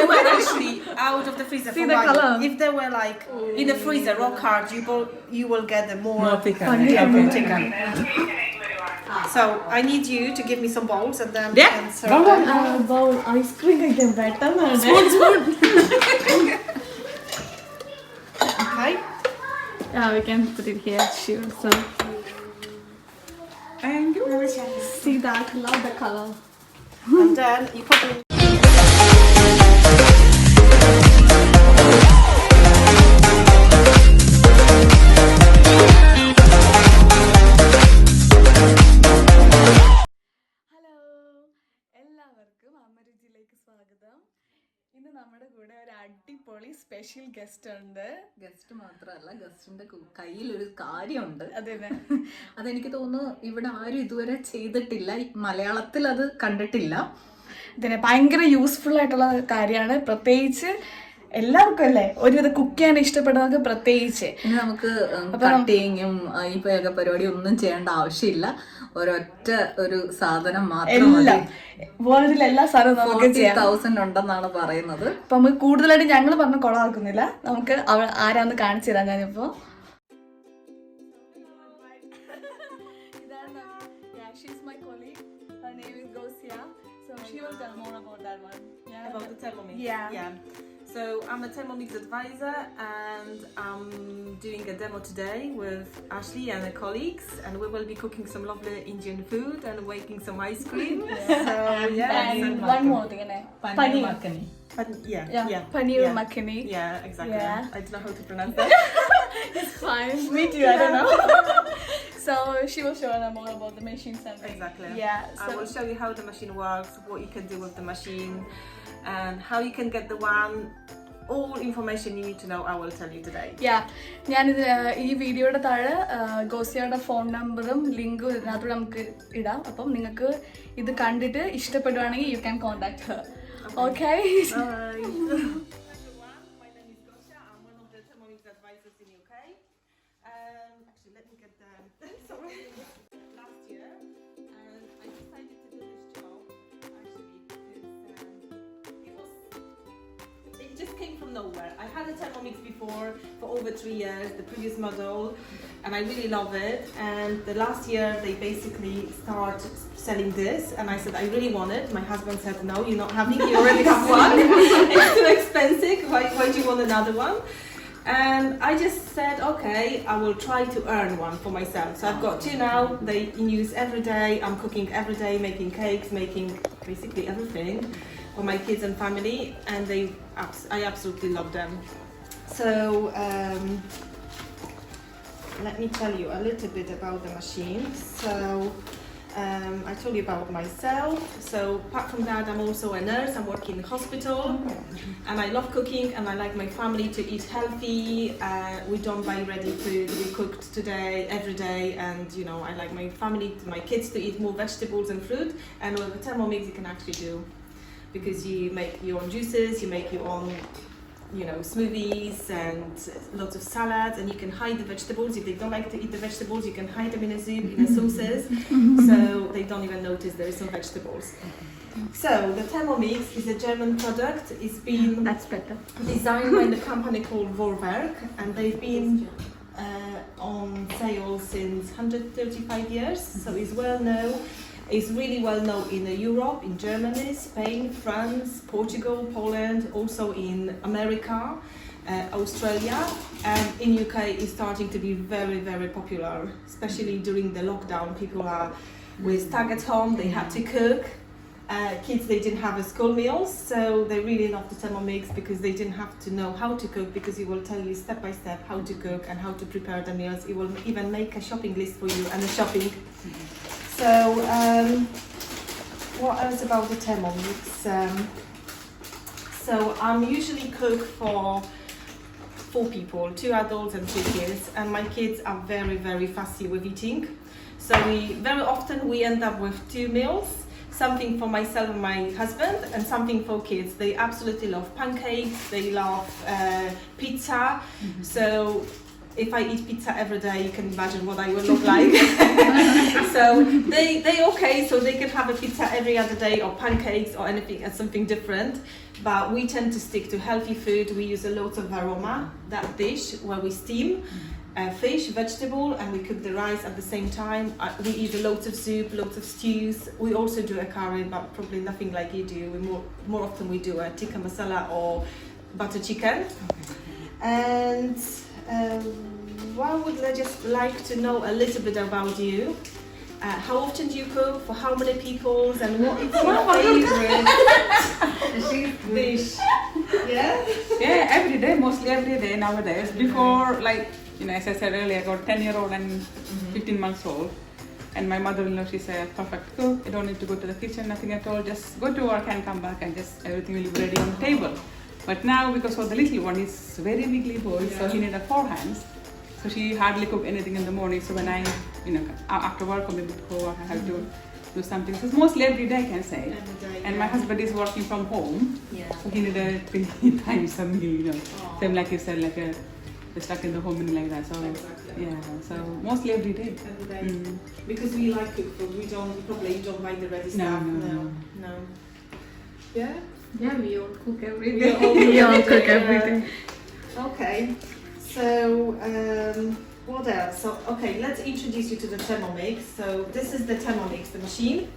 they were actually out of the freezer. See the color. If they were like in the freezer, rock hard, you will get the more chicken. chicken. So I need you to give me some bowls and then we can serve them. Bowl ice cream കഴിക്കാൻ പെട്ടെന്ന് Okay. Yeah, we can put it here. Sure. So. And you. See that? Love the color. And then you put it. എല്ലാവർക്കും അമരുചിയിലേക്ക് സ്വാഗതം. ഇന്ന് നമ്മുടെ കൂടെ ഒരു അടിപൊളി special guest ഉണ്ട്. ഗസ്റ്റ് മാത്രമല്ല, ഗസ്റ്റിന്റെ കയ്യിൽ ഒരു കാര്യമുണ്ട്. അതെ, അതെനിക്ക് തോന്നുന്നു ഇവിടെ ആരും ഇതുവരെ ചെയ്തിട്ടില്ല, മലയാളത്തിൽ അത് കണ്ടിട്ടില്ല. ഇതിനെ ഭയങ്കര യൂസ്ഫുൾ ആയിട്ടുള്ള കാര്യമാണ്, പ്രത്യേകിച്ച് എല്ലാവർക്കും അല്ലേ ഒരുവിധ കുക്ക് ചെയ്യാൻ ഇഷ്ടപ്പെടുന്നവർക്ക് പ്രത്യേകിച്ച്. ഇനി നമുക്ക് കട്ടിങ്ങും ഈ പരിപാടി ഒന്നും ചെയ്യേണ്ട ആവശ്യമില്ല, ഒരൊറ്റ ഒരു സാധനം മാത്രം വേൾഡിൽ എല്ലാ സാധനവും നമുക്ക് 40,000 ഉണ്ടെന്നാണ് പറയുന്നത്. അപ്പൊ നമുക്ക് കൂടുതലായിട്ട് ഞങ്ങൾ പറഞ്ഞ കൊളാക്കുന്നില്ല, നമുക്ക് ആരാന്ന് കാണിച്ചു തരാം. ഞാനിപ്പോ she's my colleague. Her name is Gosia. So she will tell more about that one. Yeah. About the Thermomix. Yeah. So I'm a Thermomix advisor and I'm doing a demo today with Ashly and her colleagues, and we will be cooking some lovely Indian food and making some ice cream. So and one more thing, paneer makhani. Paneer makhani. Yeah, exactly. Yeah. I don't know how to pronounce that. It's fine. Me too. I don't know. So she will show us more about the machines and things. Exactly. Yeah. So I will show you how the machine works, what you can do with the machine, and how you can get the one. All information you need to know, I will tell you today. Yeah. ഞാനിത് ഈ വീഡിയോയുടെ താഴെ ഗോസിയയുടെ phone നമ്പറും ലിങ്കും ഇതിനകത്തൂടെ നമുക്ക് ഇടാം. അപ്പം നിങ്ങൾക്ക് ഇത് കണ്ടിട്ട് ഇഷ്ടപ്പെടുവാണെങ്കിൽ you can contact Har. Okay? Hi. Everyone, my name is Gosia. I'm one of the Thermomix advisors in UK. Actually, let me get them. Sorry. Last year, and I decided to do this job actually because it just came from nowhere. I had a Thermomix before for over 3 years, the previous model, and I really love it. And the last year they basically start selling this, and I said I really want it. My husband said no, you're not having, you already have one. It's too expensive. Why do you want another one? And I just said okay, I will try to earn one for myself. So I've got 2 now. They in use every day. I'm cooking every day, making cakes, making basically everything for my kids and family, and I absolutely love them. So let me tell you a little bit about the machine. So I told you about myself. So apart from that, I'm also a nurse. I'm working in hospital, and I love cooking, and I like my family to eat healthy. We don't buy ready food. We cooked today, every day, and you know I like my family, my kids to eat more vegetables and fruit. And with the Thermomix, you can actually do, because you make your own juices, you make your own, you know, smoothies and lots of salads, and you can hide the vegetables. If they don't like to eat the vegetables, you can hide them in a soup, in the sauces, so they don't even notice there is some vegetables. So the Thermomix is a German product. It's been designed by the company called Vorwerk, and they've been on sale since 135 years, so it's well known. It's really well known in Europe, in Germany, Spain, France, Portugal, Poland, also in America, Australia, and in UK is starting to be very, very popular, especially during the lockdown. People are with stuck at home, they had to cook. Kids, they didn't have a school meals, so they really love the Thermomix because they didn't have to know how to cook, because it will tell you step by step how to cook and how to prepare the meals. It will even make a shopping list for you and a shopping. So, what else about the Thermomix? So I'm usually cook for 4 people, 2 adults and 2 kids, and my kids are very, very fussy with eating. So very often we end up with 2 meals, something for myself and my husband, and something for kids. They absolutely love pancakes, they love pizza. So if I eat pizza every day, you can imagine what I will look like. So they okay, so they can have a pizza every other day or pancakes or anything, something different. But we tend to stick to healthy food. We use a lot of aroma, that dish where we steam fish, vegetable, and we cook the rice at the same time. We eat a lot of soup, lots of stews. We also do a curry, but probably nothing like you do. More often we do a tikka masala or butter chicken. And I would just like to know a little bit about you. How often do you cook? For how many people? And what is your favorite dish? Yeah? Yeah, every day, mostly every day nowadays. Before, like, as I said earlier, I got 10-year-old and 15 months old. And my mother-in-law, she's a perfect cook. You don't need to go to the kitchen, nothing at all. Just go to work and come back and just everything will be ready on the table. But now, because of the little one, he's very bigly boy, so he needed 4 hands. So she hardly cook anything in the morning. So when I, after work or maybe before work, I have to do something. So it's mostly every day, I can say. Every day, and my husband is working from home. So he needed 3 times a meal, Same like you said, like they're stuck in the home and like that. So so mostly every day. Every day. Because we like cook food. We probably don't buy the ready stuff. No. Yeah? Yeah, we all cook every day. We all cook everything. Okay. So, what else? So, okay, let's introduce you to the Thermomix. So, this is the Thermomix, the machine.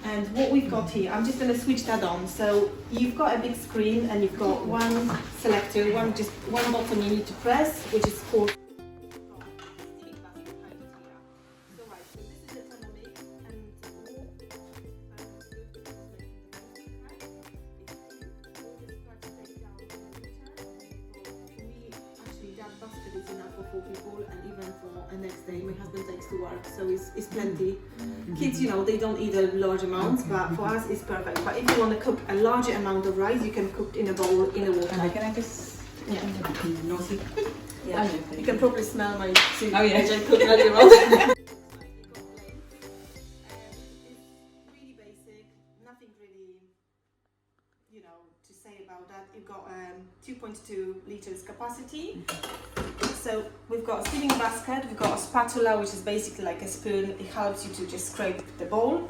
And what we've got here, I'm just going to switch that on. So, you've got a big screen and you've got one selector, one button you need to press, which is called. For people, and even for a next day, my husband takes to work, so it's plenty. Kids, they don't eat a large amounts, but for us it's perfect. But if you want to cook a larger amount of rice, you can cook in a bowl, in a water. Can I just nosy? Yeah. You can probably smell my soup. Oh yeah. Which I cooked earlier on. Really basic, nothing really, to say about that. You've got 2.2 liters capacity. So we've got a steaming basket, we've got a spatula, which is basically like a spoon. It helps you to just scrape the bowl.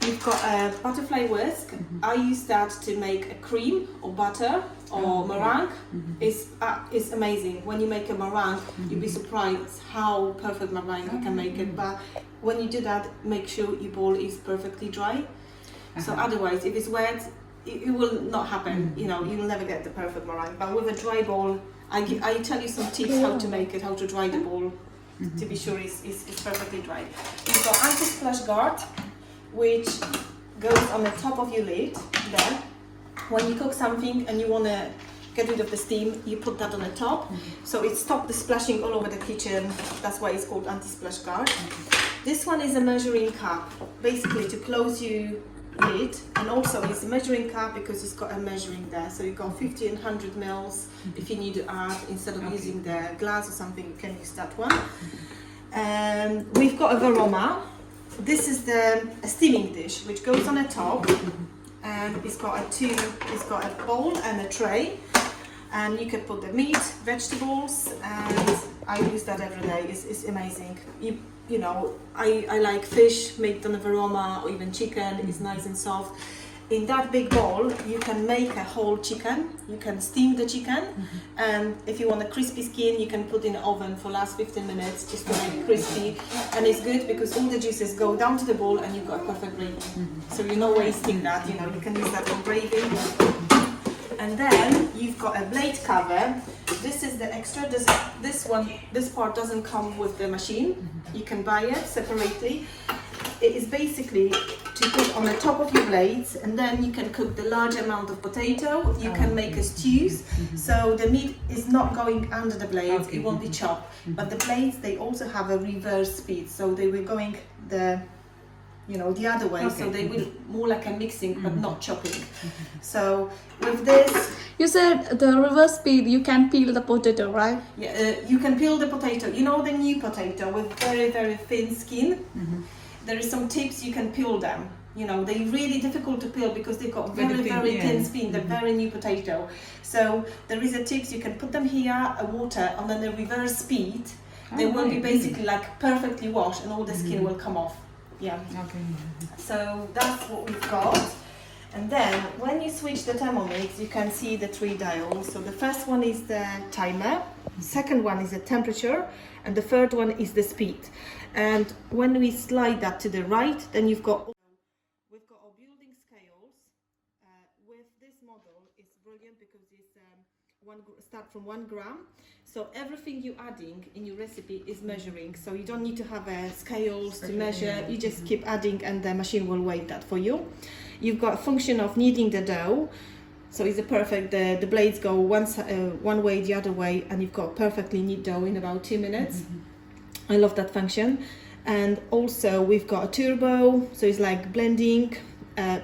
We've got a butterfly whisk. I use that to make a cream or butter or meringue. It's amazing. When you make a meringue, you'll be surprised how perfect meringue you can make it. But when you do that, make sure your bowl is perfectly dry. So otherwise, if it's wet, it will not happen. You will never get the perfect meringue. But with a dry bowl, I tell you some tips how to make it, how to dry the bowl to be sure it's perfectly dry. You've got anti-splash guard, which goes on the top of your lid there. When you cook something and you want to get rid of the steam, you put that on the top. So it stops the splashing all over the kitchen. That's why it's called anti-splash guard. This one is a measuring cup, basically to close your lid, and also it's a measuring cup because it's got a measuring there, so you've got 50 and 100 mils. If you need to add, instead of using the glass or something, you can use that one. We've got a varoma. This is a steaming dish which goes on the top, and it's got a bowl and a tray, and you can put the meat, vegetables, and I use that every day. It's amazing. I like fish made on a varoma or even chicken. It's nice and soft. In that big bowl, you can make a whole chicken. You can steam the chicken, and if you want a crispy skin, you can put in the oven for last 15 minutes just to make it crispy. And it's good because all the juices go down to the bowl, and you've got a perfect gravy. So you're not wasting that. You can use that in gravy. And then you've got a blade cover. This is the extra. This part doesn't come with the machine. You can buy it separately. It is basically to put on the top of your blades, and then you can cook the large amount of potato. You can make a stews. So the meat is not going under the blades. It won't be chopped. But the blades, they also have a reverse speed, so they were going the other way. So they will more like a mixing, but not chopping. So with this, you said the reverse speed, you can peel the potato, right? Yeah, you can peel the potato. The new potato with very, very thin skin. There is some tips, you can peel them. You know, they're really difficult to peel because they've got Very very, thin, very yeah. thin skin. They're very new potato. So there is a tips, you can put them here, water, and then the reverse speed. They will be basically like perfectly washed and all the skin will come off. Yeah. Okay. So that's what we've got. And then when you switch the Thermomix, you can see the 3 dials. So the first one is the timer, second one is the temperature, and the third one is the speed. And when we slide that to the right, then we've got our building scales. With this model, it's brilliant because it's start from 1 gram. So everything you're adding in your recipe is measuring. So you don't need to have scales to measure. You just keep adding and the machine will weigh that for you. You've got a function of kneading the dough. So it's a perfect, the blades go one way, the other way, and you've got perfectly knead dough in about 2 minutes. I love that function. And also we've got a turbo, so it's like blending,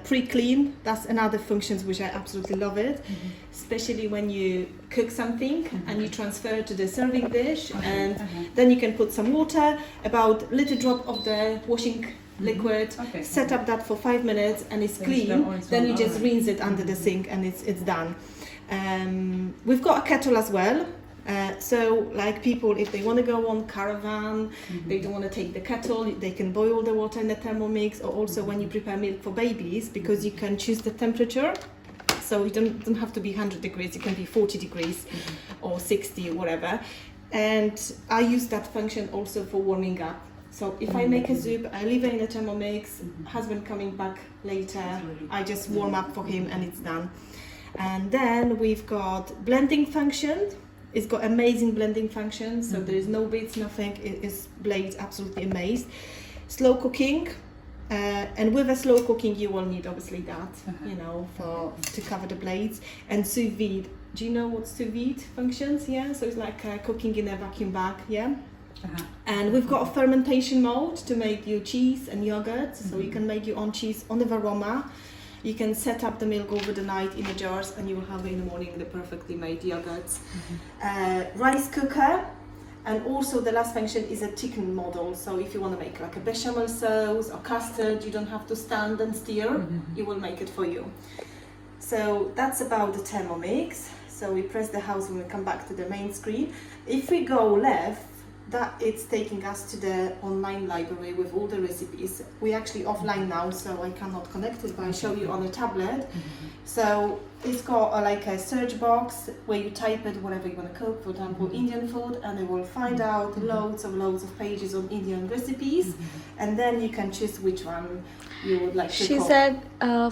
pre-clean. That's another function which I absolutely love it, especially when you cook something and you transfer it to the serving dish, and then you can put some water, about little drop of the washing liquid, set up that for 5 minutes and it's clean. Then you just rinse it under the sink and it's done. We've got a kettle as well. So like people, if they want to go on caravan, they don't want to take the kettle, they can boil the water in the Thermomix, or also when you prepare milk for babies, because you can choose the temperature. So it don't have to be 100 degrees, it can be 40 degrees or 60 or whatever. And I use that function also for warming up. So if I make a soup, I leave it in the Thermomix, husband coming back later, I just warm up for him and it's done. And then we've got blending function. It's got amazing blending function, so there is no bits, nothing. It is blades absolutely amazing. Slow cooking, and with a slow cooking you will need obviously that, you know, to cover the blades. And sous vide. Do you know what sous vide functions? Yeah, so it's like cooking in a vacuum bag. Yeah. And we've got a fermentation mode to make your cheese and yogurt, so you can make your own cheese on the varoma. You can set up the milk over the night in the jars and you will have in the morning the perfectly made yogurts. Rice cooker, and also the last function is a chicken model. So if you want to make like a bechamel sauce or custard, you don't have to stand and stir, it will make it for you. So that's about the Thermomix. So we press the house when we come back to the main screen. If we go left, that it's taking us to the online library with all the recipes. We're actually offline now, so I cannot connect it, but I show you on a tablet. So it's got like a search box where you type it whatever you want to cook, for example Indian food, and it will find out loads of pages on Indian recipes, and then you can choose which one you would like to cook. She said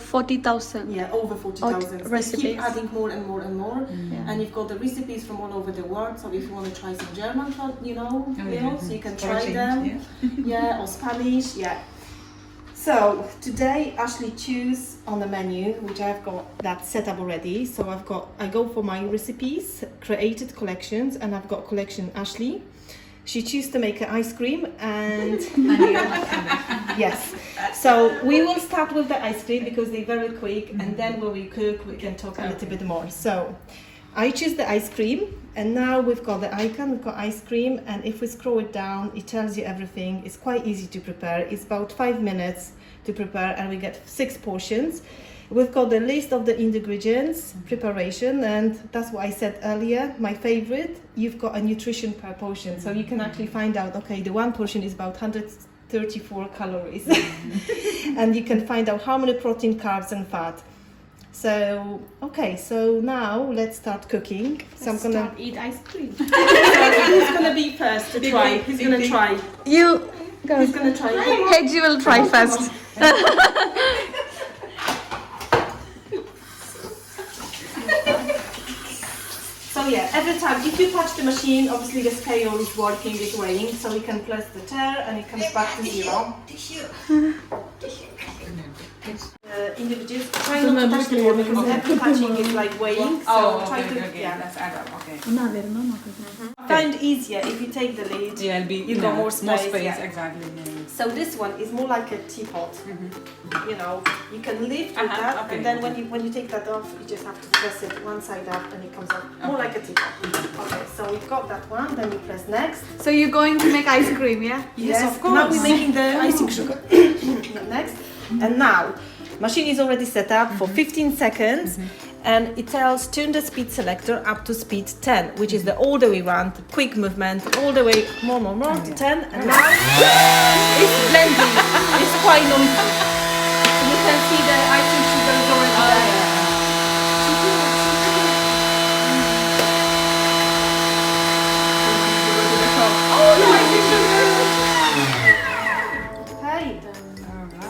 40,000. Yeah, over 40,000 recipes. Keep adding more and more and more, and you've got the recipes from all over the world. So if you want to try some German, you know, meals, you can try them. Yeah, or Spanish. Yeah. So today Ashley choose on the menu, which I've got that set up already. So I go for my recipes, created collections, and I've got collection Ashley. She chose to make an ice cream, and yes. So we will start with the ice cream because they're very quick, and then when we cook, we can talk a little bit more. So I choose the ice cream, and now we've got the icon, we've got ice cream, and if we scroll it down, it tells you everything. It's quite easy to prepare. It's about 5 minutes to prepare, and we get 6 portions. We've got the list of the ingredients, preparation, and that's what I said earlier, my favorite. You've got a nutrition per portion, so you can actually find out, okay, the one portion is about 134 calories. And you can find out how many protein, carbs and fat. So, okay, so now let's start cooking. So I'm gonna start eat ice cream. So who's gonna be first to try? Who's gonna try? You go. Who's gonna try? Hedgie will try first. So yeah, every time, if you touch the machine, obviously the scale is working, it's weighing, so you can press the tear and it comes back to 0. Individuals, try not to touch the board because every touching is like weighing, so try to, yeah. Let's add up, okay. I find easier if you take the lid, Yeah, it'll be, you got more space, yeah. exactly. Yeah. So this one is more like a teapot. You know, you can lift with that, okay, and then when you take that off, you just have to press it one side up and it comes up more like a teapot. Okay, so we've got that one, then you press next. So you're going to make ice cream, yeah? Yes, of course. Now we're making the icing sugar. Next, And now, machine is already set up for 15 seconds. And it tells turn the speed selector up to speed 10, which is the all the way round, quick movement, all the way more to 10. And now it's blending. It's quite long. You can see the icing sugar is already there. Oh, the icing sugar! Okay.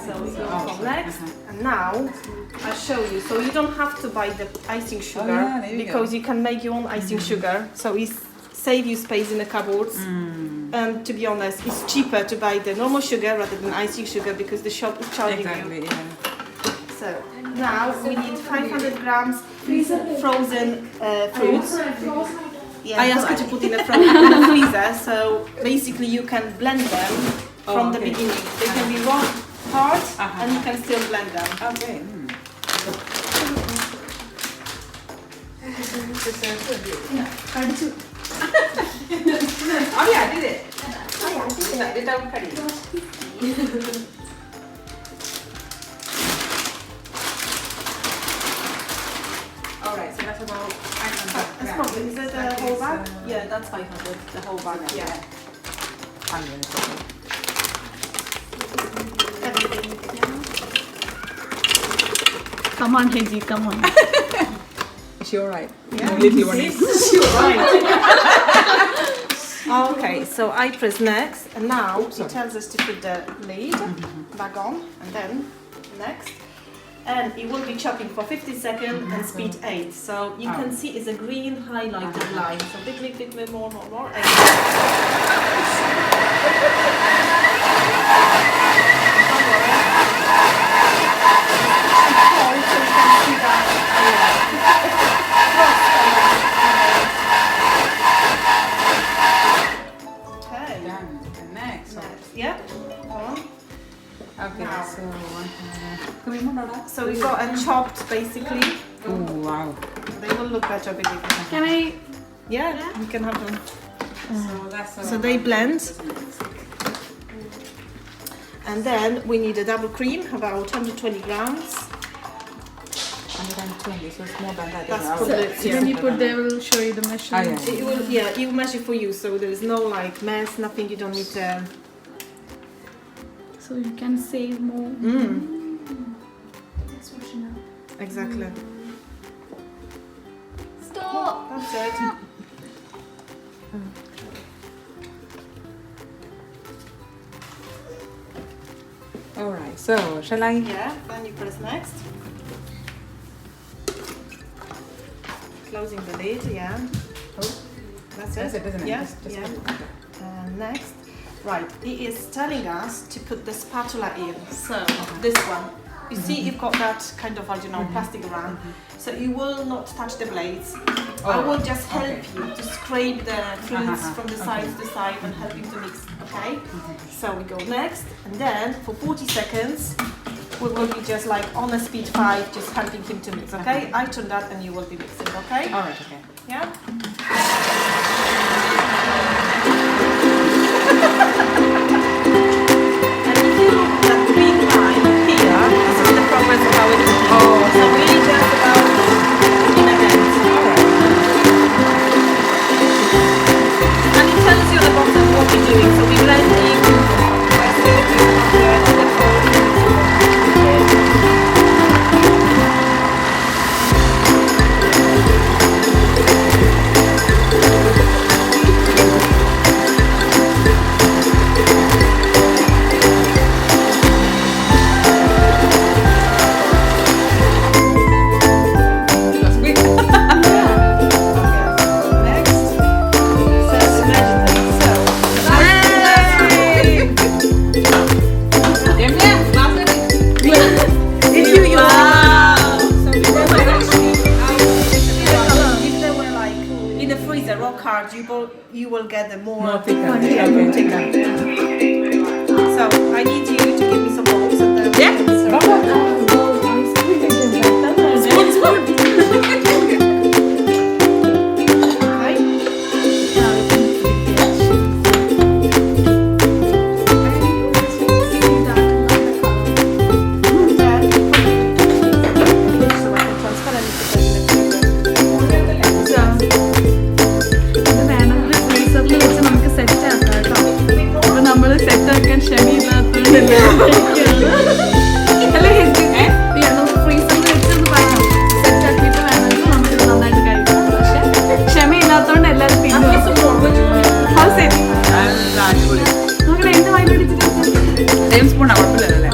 So we go from next. And now I'll show you. So you don't have to buy the icing sugar because you can make your own icing sugar. So it save you space in the cupboards. And to be honest, it's cheaper to buy the normal sugar rather than icing sugar because the shop is charging you. So now we need 500 grams frozen fruits. I asked you to put in a freezer. So basically you can blend them from the beginning. They can be raw, hard, and you can still blend them. Okay. Oh yeah, I did it. Without cutting. Alright, so that's about 500 That's probably, is it the whole bag? Yeah, that's 500, the whole bag, yeah. Come on, Heji, come on. Is she alright? Yeah. Little one is. Okay, so I press next, and now it tells us to put the lid back on, and then next. And it will be chopping for 50 seconds and speed 8. So you can see it's a green highlighted line. So bit more. Okay. Done. And next. Yeah. On. Okay, Now. so So we got a chopped basically. oh wow. They will look better believe me. Can I? Yeah, you can have them. So that's So they blend. And then we need a double cream, about 120 grams. 120, so it's more than that. That's isn't it? probably- So when you put, they will show you the measurement. Oh, yeah. It will, yeah, it will measure for you, so there is no like mess, nothing. You don't need to. So you can save more. That's what you know. Exactly. Stop. That's it. Alright, so shall I? Yeah. Then you press next. Closing the lid. Yeah. Oh, That's that's it. it, isn't it? Yeah. Just Yeah. Next. Right. It is telling us to put the spatula in. So this one. You see, you've got that kind of, plastic around. So you will not touch the blades. I will just help you to scrape the fruits from the side to side and help you to mix. Okay. So we go next, and then for 40 seconds, we will be just like on a speed 5, just helping him to mix. Okay. I turn that, and you will be mixing. Okay. Alright, okay. Yeah. And if you look at that green line here, this is the progress of our cooking. So really just about in a dance. And it tells you at the bottom what we're doing. So we're blending, we're stirring, we're the That's quick. next. Says measurement. So if you use if they were like in the freezer raw cards, you will get the more thicker. thicker. So I need you to give me some bowls and then കഴിക്കുന്നില്ല നമുക്ക് ഫ്രീസറിൽ വെച്ചൊന്ന് പറയാം set ആക്കിയിട്ട് വേണമെങ്കിൽ നമുക്കിത് നന്നായിട്ട് കഴിക്കാം പക്ഷെ ക്ഷമയില്ലാത്തതുകൊണ്ട് എല്ലാവരും തിന്നു നോക്കണേ എന്റെ വായിലടിച്ചിട്ട് സെയിം സ്പൂൺ കുഴപ്പമില്ലല്ലേ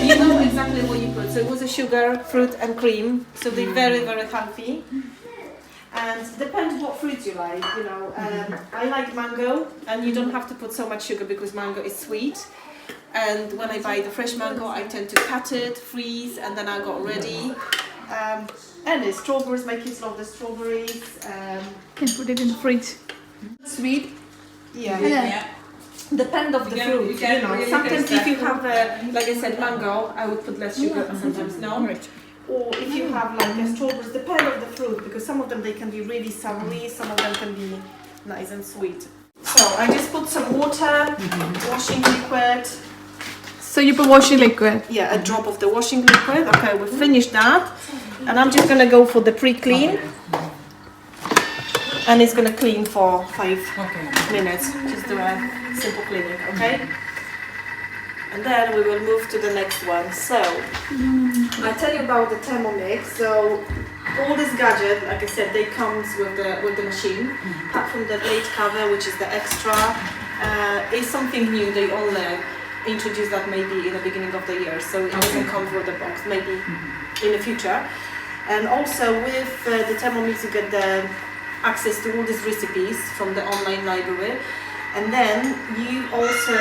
You know exactly what you put. So it was a sugar, fruit and cream. So they're very, very healthy. And depends what fruit you like, you know. I like mango, and you don't have to put so much sugar because mango is sweet. And when I buy the fresh mango, I tend to cut it, freeze, and then I got ready. And the strawberries, my kids love the strawberries. can put it in the fridge. Sweet. Yeah. Yeah. Depend of the fruit, you know. Sometimes if you have, like I said, mango, I would put less sugar, and sometimes no. Or if you have like a strawberries, depend of the fruit, because some of them they can be really savory, some of them can be nice and sweet. So I just put some water, washing liquid. So you put washing liquid. Yeah, a drop of the washing liquid. Okay, we've finished that, and I'm just gonna go for the pre-clean, and it's gonna clean for 5 minutes. Just do a simple cleaning, okay? And then we will move to the next one. So, I'll tell you about the Thermomix. So, all this gadget, like I said, they comes with the machine. Apart from the blade cover, which is the extra, is something new. They only introduced that maybe in the beginning of the year. So it doesn't come with the box. Maybe in the future. And also with the Thermomix, you get the access to all these recipes from the online library. And then you also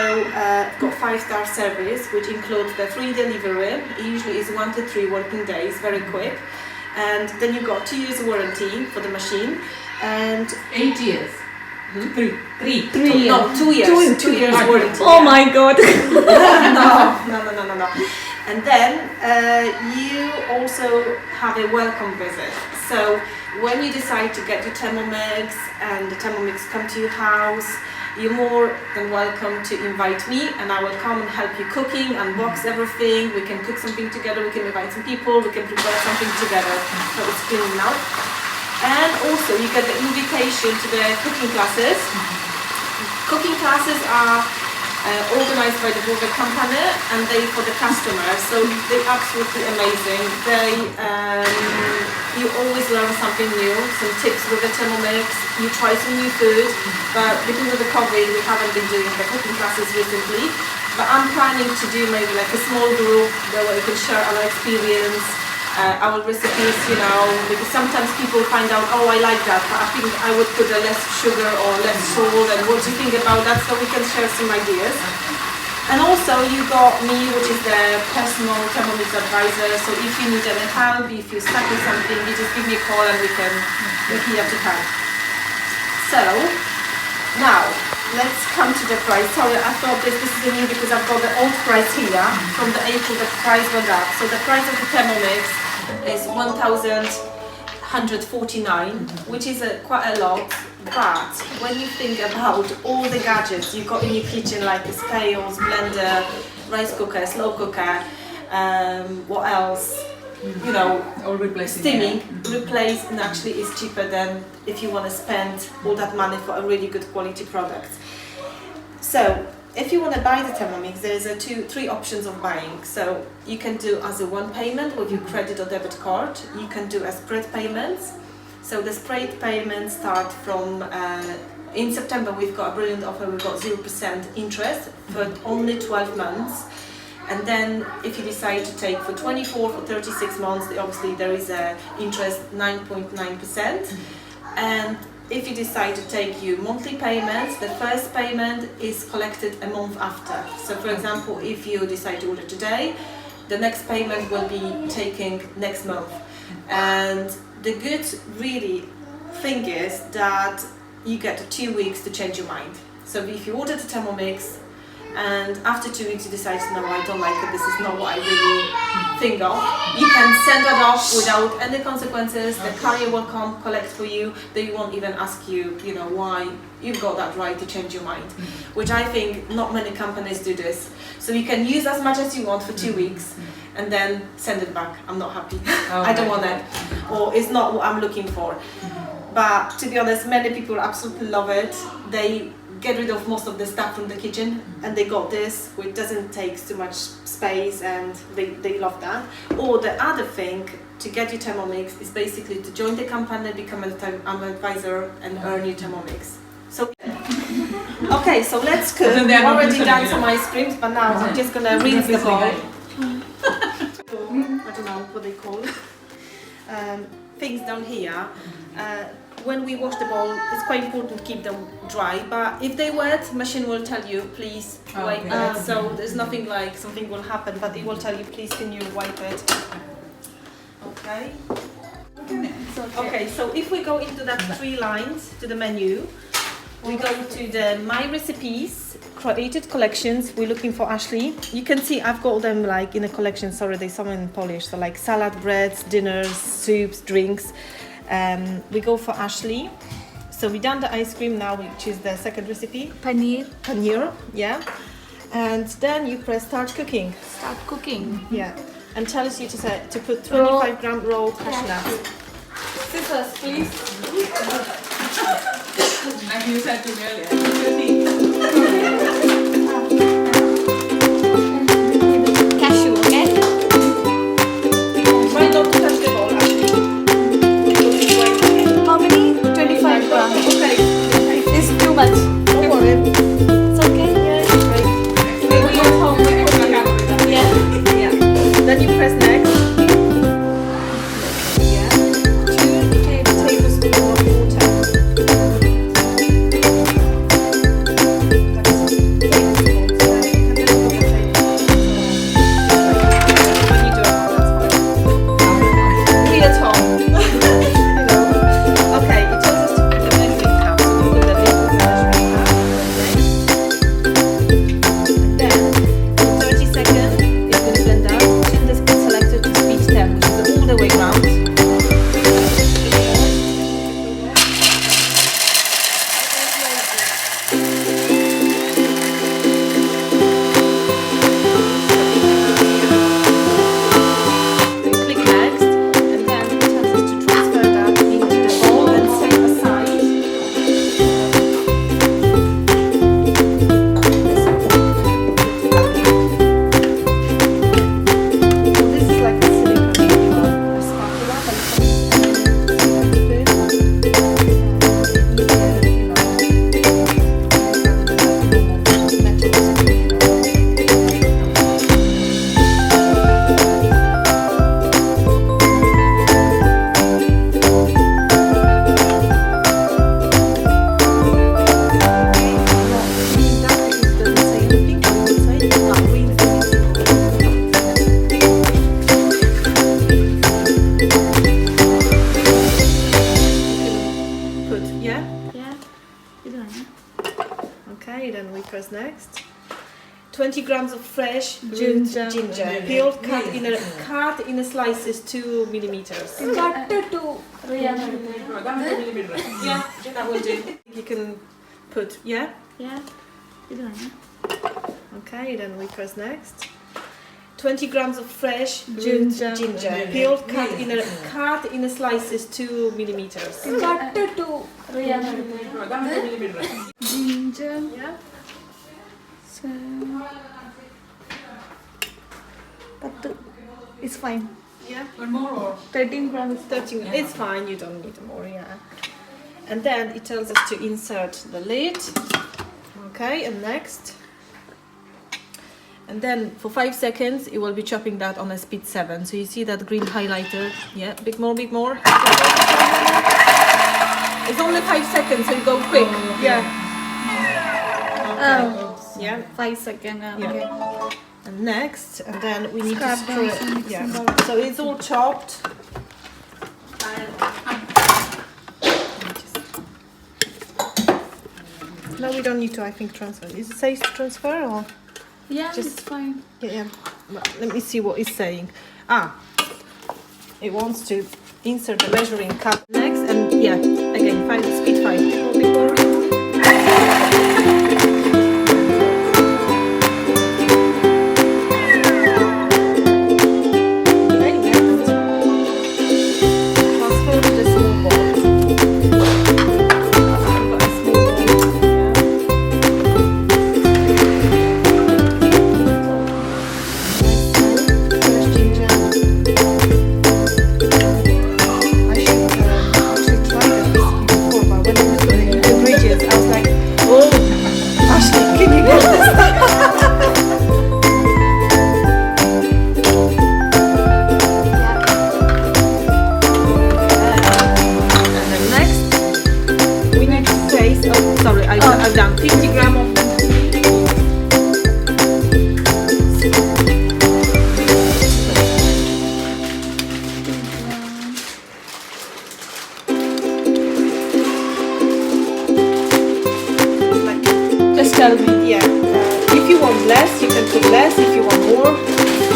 got 5-star service, which includes the free delivery. It usually is 1 to 3 working days, very quick. And then you got 2 years warranty for the machine. And 8 years. 3 years. No, 2 years. 2 years warranty. Oh my god. No. And then you also have a welcome visit. So when you decide to get your Thermomix and the Thermomix come to your house, you're more than welcome to invite me, and I will come and help you cooking, unbox everything. We can cook something together, we can invite some people, we can prepare something together. So it's cleaning now. And also you get the invitation to the cooking classes. Cooking classes are organized by the Burger company, and they for the customer. So they're absolutely amazing. You always learn something new, some tips with the Thermomix. You try some new food, but because of the COVID, we haven't been doing the cooking classes recently. But I'm planning to do maybe like a small group where we can share our experience, our recipes, you know, because sometimes people find out, oh, I like that, but I think I would put a less sugar or less salt, and what do you think about that? So we can share some ideas. And also you got me, which is the personal Thermomix advisor, so if you need any help, if you're stuck with something, you just give me a call and we're here to help. So, now, let's come to the price. Sorry, I thought this is new because I've got the old price here. From the April, the price went up. So the price of the Thermomix is 1,149, which is quite a lot. But when you think about all the gadgets you got in your kitchen, like the pails, blender, rice cooker, slow cooker, what else? You know, All replacing. steaming, replace, and actually is cheaper than if you want to spend all that money for a really good quality product. So, if you want to buy the Thermomix, there's 3 options of buying. So, you can do as a one payment with your credit or debit card. You can do as spread payments. So, the spread payments start from, in September we've got a brilliant offer, we've got 0% interest for only 12 months. And then if you decide to take for 24 or 36 months, obviously there is a interest 9.9%. And if you decide to take your monthly payments, the first payment is collected a month after. So for example, if you decide to order today, the next payment will be taken next month. And the good really thing is that you get 2 weeks to change your mind. So if you order the Thermomix, and after 2 weeks you decide, no, I don't like it, this is not what I really think of, you can send that off without any consequences. The carrier will come, collect for you, they won't even ask you, you know, why you've got that right to change your mind, which I think not many companies do this. So you can use as much as you want for 2 weeks and then send it back. I'm not happy, I don't want that, or it's not what I'm looking for. but to be honest, many people absolutely love it. They get rid of most of the stuff from the kitchen, and they got this, which doesn't take too much space, and they love that. Or the other thing to get your Thermomix is basically to join the company, become an advisor, and earn your Thermomix. So, okay, so let's cook. We've already done some ice creams, but now I'm just gonna rinse the bowl. I don't know what they call it. Things down here. When we wash the bowl, it's quite important to keep them dry. But if they wet, machine will tell you, please wipe it. So there's nothing like something will happen, but it will tell you, please can you wipe it. Okay. Okay, so if we go into that 3 lines to the menu, we go to the My Recipes, Created Collections. We're looking for Ashly. You can see I've got them like in a collection. Sorry, there's some in Polish. So like salad, breads, dinners, soups, drinks. We go for Ashly. So we done the ice cream now, which is the second recipe. Paneer. Paneer, yeah. And then you press start cooking. Start cooking. Yeah. And tells you to put 25 gram raw cashew nuts. Scissors, please. Like you said to me earlier. Cashew, okay? Try not to touch the bowl, actually. How many? 25 grams. Okay. It's too much. Don't worry. It's okay. Yeah, it's great. Yeah. Yeah. Then you press next. Yeah. 2 tablespoons of water. Okay, then we press next. 20 grams of fresh ginger, peeled, cut in a slices 2 millimeters. Cut to Yeah, that will do. You can put, yeah? Yeah. Okay, then we press next. 20 grams of fresh ginger, peeled, cut in a slices 2 millimeters. Cut to ginger. Yeah. So, it's fine. Yeah. One more or? 13 grams. 13. It's fine. You don't need more. Yeah. And then it tells us to insert the lid. Okay, and next. And then for 5 seconds, it will be chopping that on a speed 7. So you see that green highlighter? Yeah, bit more, bit more. It's only 5 seconds, so you go quick. Yeah. Okay. Yeah. 5 seconds. Okay. And next, and then we need Scrap to stir them and it. mix Yeah. them all. So it's all chopped. No, we don't need to, I think, transfer. Is it safe to transfer or? Yeah, Just- it's fine. Yeah. Well, let me see what it's saying. It wants to insert the measuring cup next, and yeah, again, speed 5. Before. Okay, next. Transfer to the small bowl.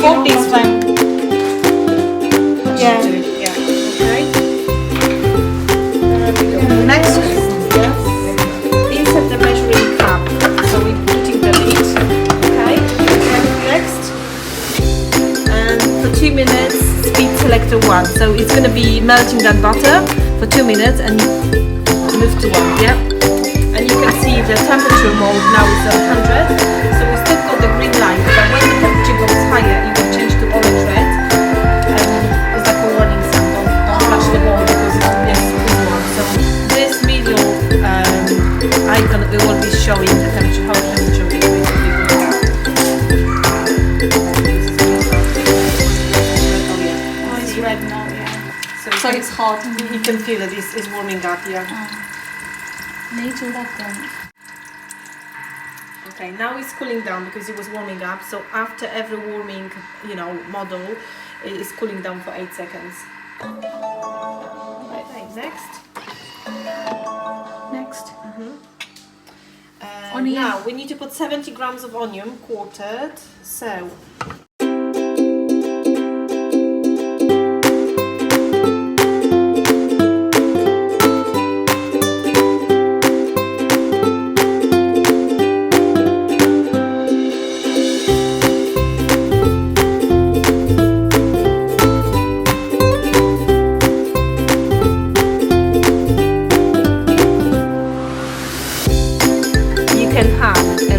40 is fine. Yeah. Yeah. Okay. Next, insert the measuring cup. So we're putting the lid. Okay. Next, and for 2 minutes, speed selector 1. So it's going to be melting that butter for 2 minutes, and move to 1. Yeah. And you can see the temperature mode now is 100. So we still got the green light, but when the temperature goes higher, it will change to orange red. It's like a warning sign. Don't flash the ball because it's green one. So this middle icon, it will be showing the temperature, how the temperature is basically going up. Oh, it's red now, yeah. So it's hot. You can feel that it's warming up, yeah. Okay, now it's cooling down because it was warming up. So after every warming, model, it is cooling down for 8 seconds. Okay, next. Onion. Now we need to put 70 grams of onion, quartered. So.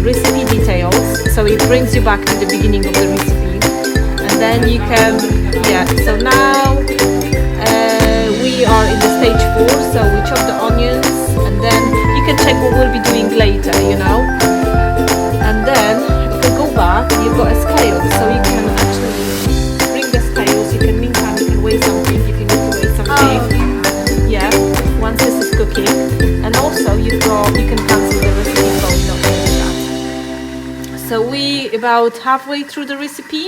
Recipe details, so it brings you back to the beginning of the recipe, and then you can, so now we are in the stage 4, so we chop the onions, and then you can check what we'll be doing later, and then if you go back, you've got a scale, so you can actually bring the scales, meantime you can weigh something if you need to weigh something, once this is cooking, and also you can cancel the recipe so you don't need that. So we about halfway through the recipe.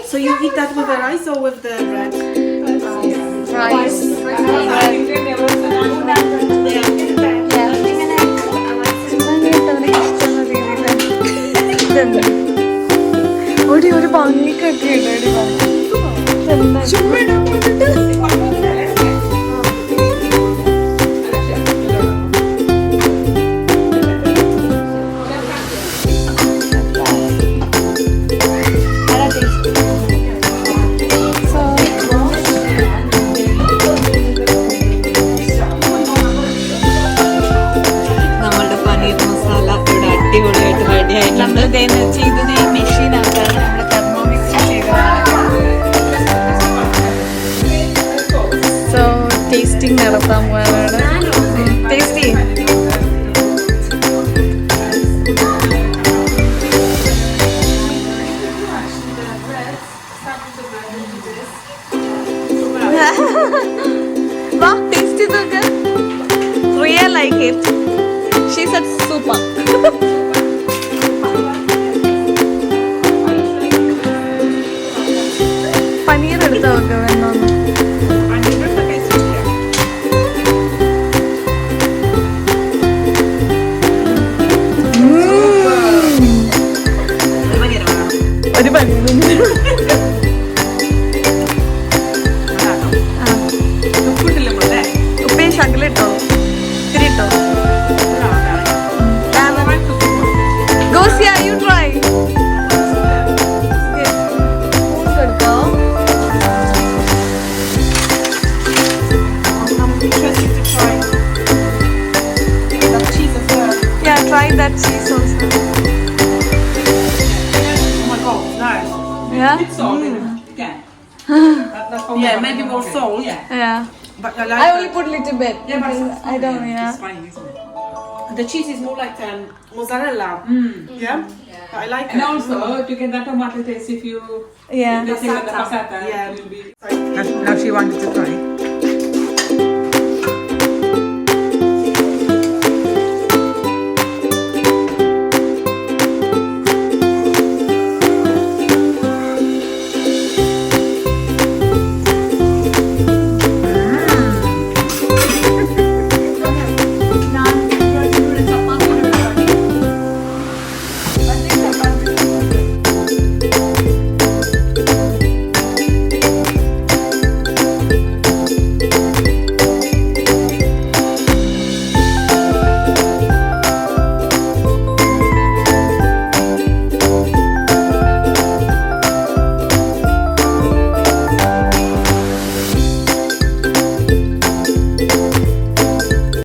So you eat that with the rice or with the bread? Rice. ഒരു ഭംഗിക്കൊക്കെ tasting നടത്താൻ പോയാണ്. Tasty വാ taste ചെയ്തൊക്കെ. Riya like it. She said super. Paneer എടുത്ത് നോക്കാം വേണ്ടോന്ന്. ഒരു പനീർ ഉപ്പേ ശകലിട്ടോ ഇത്തിരി ഇട്ടോ. Yeah, maybe more salt. Yeah. But I like I only put little bit. Yeah, but because I don't, yeah. It's fine, isn't it? the cheese is more like mozzarella. Yeah? But I like And it. also, to get that tomato taste, if you Yeah. let's say with the Passata. passata, Yeah. it will be. Now she wanted to try.